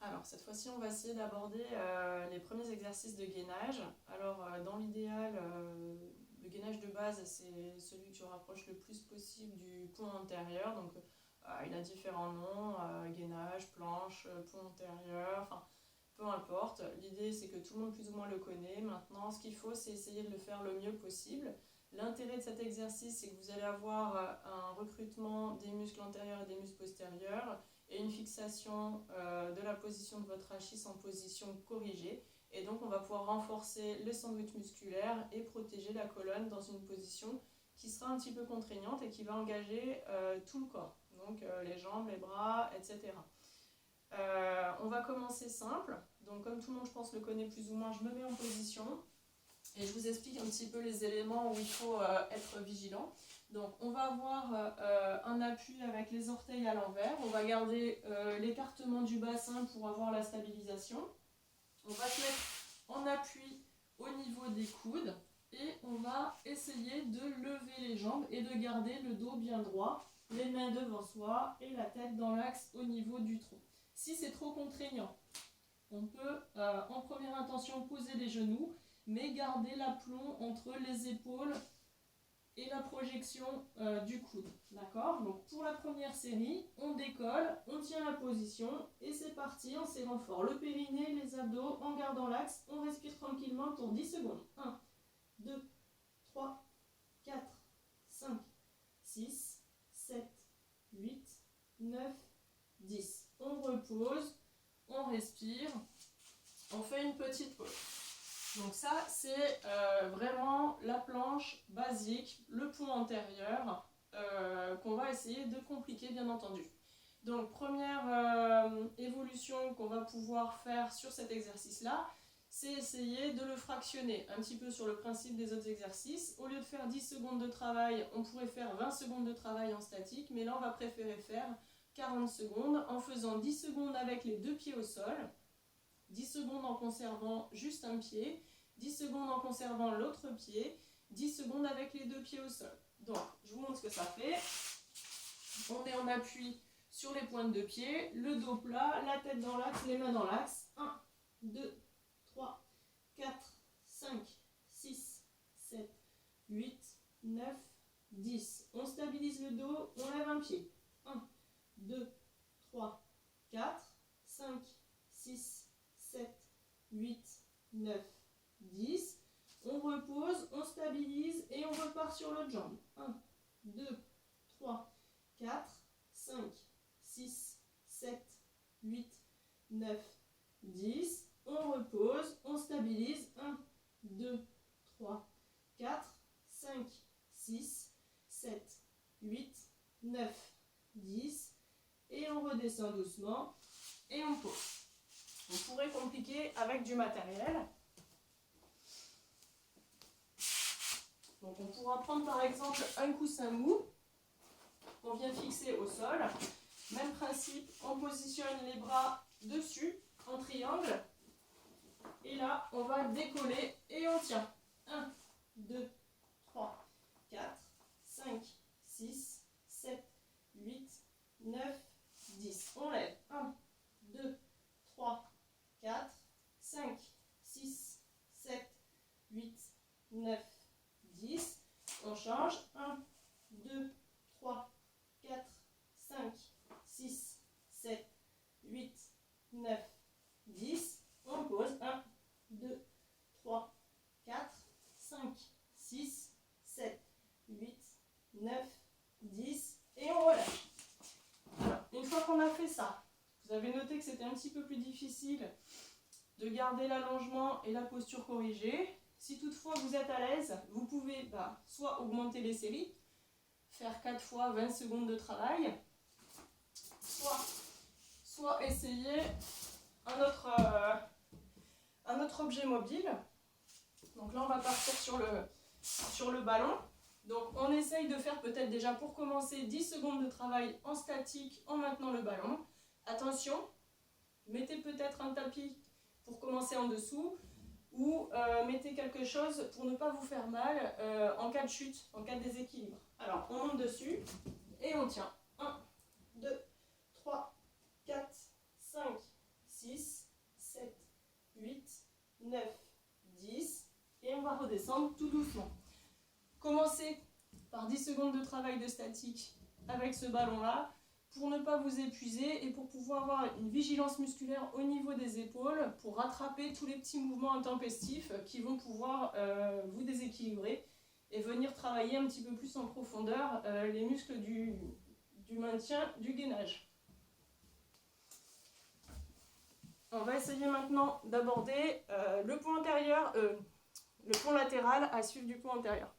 Alors cette fois-ci, on va essayer d'aborder les premiers exercices de gainage. Alors dans l'idéal, le gainage de base, c'est celui que je rapproche le plus possible du pont antérieur. Donc il a différents noms, gainage, planche, pont antérieur, enfin peu importe. L'idée, c'est que tout le monde plus ou moins le connaît. Maintenant, ce qu'il faut, c'est essayer de le faire le mieux possible. L'intérêt de cet exercice, c'est que vous allez avoir un recrutement des muscles antérieurs et des muscles postérieurs et une fixation de la position de votre rachis en position corrigée. Et donc, on va pouvoir renforcer les sandwichs musculaires et protéger la colonne dans une position qui sera un petit peu contraignante et qui va engager tout le corps. Donc, les jambes, les bras, etc. On va commencer simple. Donc, comme tout le monde, je pense, le connaît plus ou moins, je me mets en position. Et je vous explique un petit peu les éléments où il faut être vigilant. Donc on va avoir un appui avec les orteils à l'envers. On va garder l'écartement du bassin pour avoir la stabilisation. On va se mettre en appui au niveau des coudes. Et on va essayer de lever les jambes et de garder le dos bien droit, les mains devant soi et la tête dans l'axe au niveau du tronc. Si c'est trop contraignant, on peut en première intention poser les genoux, mais garder l'aplomb entre les épaules et la projection du coude. D'accord? Donc pour la première série, on décolle, on tient la position et c'est parti en serrant fort le périnée, les abdos, en gardant l'axe. On respire tranquillement pour 10 secondes. 1, 2, 3, 4, 5, 6, 7, 8, 9, 10. On repose, on respire, on fait une petite pause. Donc ça, c'est vraiment la planche basique, le pont antérieur, qu'on va essayer de compliquer, bien entendu. Donc première évolution qu'on va pouvoir faire sur cet exercice-là, c'est essayer de le fractionner, un petit peu sur le principe des autres exercices. Au lieu de faire 10 secondes de travail, on pourrait faire 20 secondes de travail en statique, mais là on va préférer faire 40 secondes en faisant 10 secondes avec les deux pieds au sol, 10 secondes en conservant juste un pied, 10 secondes en conservant l'autre pied, 10 secondes avec les deux pieds au sol. Donc, je vous montre ce que ça fait. On est en appui sur les pointes de pied, le dos plat, la tête dans l'axe, les mains dans l'axe. 1, 2, 3, 4, 5, 6, 7, 8, 9, 10. On stabilise le dos, on lève un pied. 1, 2, 3, 4, 5, 6, 7, 8, 9, 10. On repose, on stabilise et on repart sur l'autre jambe. 1, 2, 3, 4, 5, 6, 7, 8, 9, 10. On repose, on stabilise. 1, 2, 3, 4, 5, 6, 7, 8, 9, 10. Et on redescend doucement et on pose. On pourrait compliquer avec du matériel. Donc on pourra prendre par exemple un coussin mou qu'on vient fixer au sol. Même principe, on positionne les bras dessus en triangle. Et là, on va décoller et on tient. 1, 2, 3, 4, 5, 6, 7, 8, 9, 10. On lève. 1, 2, 3, 4, 5, 6, 7, 8, 9, 10. On change. 1, 2, 3, 4, 5, 6, 7, 8, 9, 10. On pose. 1, 2, 3, 4, 5, 6, 7, 8, 9, 10. Et on relâche. Alors, une fois qu'on a fait ça, vous avez noté que c'était un petit peu plus difficile de garder l'allongement et la posture corrigée. Si toutefois vous êtes à l'aise, vous pouvez soit augmenter les séries, faire 4 fois 20 secondes de travail, soit essayer un autre objet mobile. Donc là, on va partir sur le ballon. Donc on essaye de faire peut-être déjà pour commencer 10 secondes de travail en statique en maintenant le ballon. Attention, mettez peut-être un tapis pour commencer en dessous ou mettez quelque chose pour ne pas vous faire mal en cas de chute, en cas de déséquilibre. Alors on monte dessus et on tient. 1, 2, 3, 4, 5, 6, commencer par 10 secondes de travail de statique avec ce ballon-là pour ne pas vous épuiser et pour pouvoir avoir une vigilance musculaire au niveau des épaules pour rattraper tous les petits mouvements intempestifs qui vont pouvoir vous déséquilibrer et venir travailler un petit peu plus en profondeur les muscles du maintien du gainage. On va essayer maintenant d'aborder le pont antérieur, le pont latéral à suivre du pont antérieur.